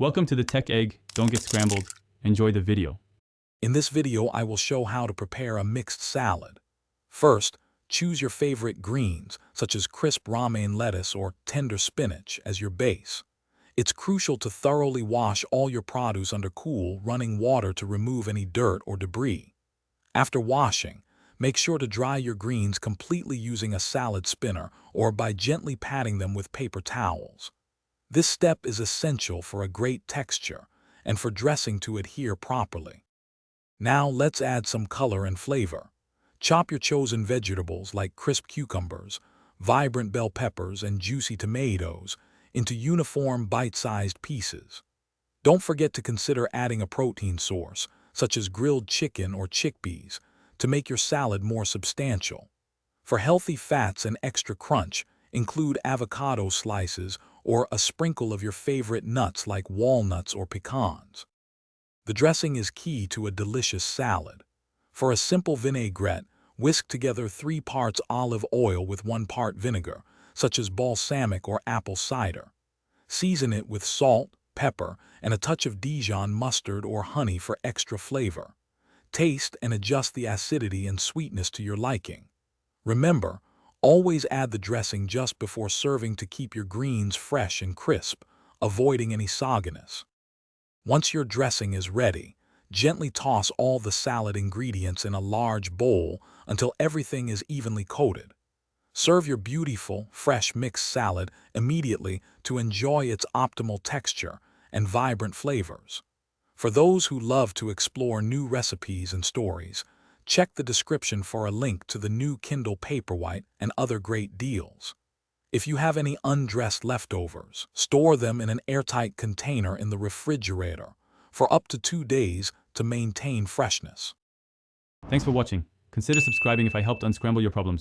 Welcome to the Tech Egg. Don't get scrambled. Enjoy the video. In this video, I will show how to prepare a mixed salad. First, choose your favorite greens, such as crisp romaine lettuce or tender spinach, as your base. It's crucial to thoroughly wash all your produce under cool, running water to remove any dirt or debris. After washing, make sure to dry your greens completely using a salad spinner or by gently patting them with paper towels. This step is essential for a great texture and for dressing to adhere properly. Now let's add some color and flavor. Chop your chosen vegetables like crisp cucumbers, vibrant bell peppers, and juicy tomatoes into uniform bite-sized pieces. Don't forget to consider adding a protein source, such as grilled chicken or chickpeas, to make your salad more substantial. For healthy fats and extra crunch, include avocado slices or a sprinkle of your favorite nuts like walnuts or pecans. The dressing is key to a delicious salad. For a simple vinaigrette, whisk together 3 parts olive oil with 1 part vinegar, such as balsamic or apple cider. Season it with salt, pepper, and a touch of Dijon mustard or honey for extra flavor. Taste and adjust the acidity and sweetness to your liking. Remember, always add the dressing just before serving to keep your greens fresh and crisp, avoiding any sogginess. Once your dressing is ready, gently toss all the salad ingredients in a large bowl until everything is evenly coated. Serve your beautiful, fresh mixed salad immediately to enjoy its optimal texture and vibrant flavors. For those who love to explore new recipes and stories, check the description for a link to the new Kindle Paperwhite and other great deals. If you have any undressed leftovers, store them in an airtight container in the refrigerator for up to 2 days to maintain freshness. Thanks for watching. Consider subscribing if I helped unscramble your problems.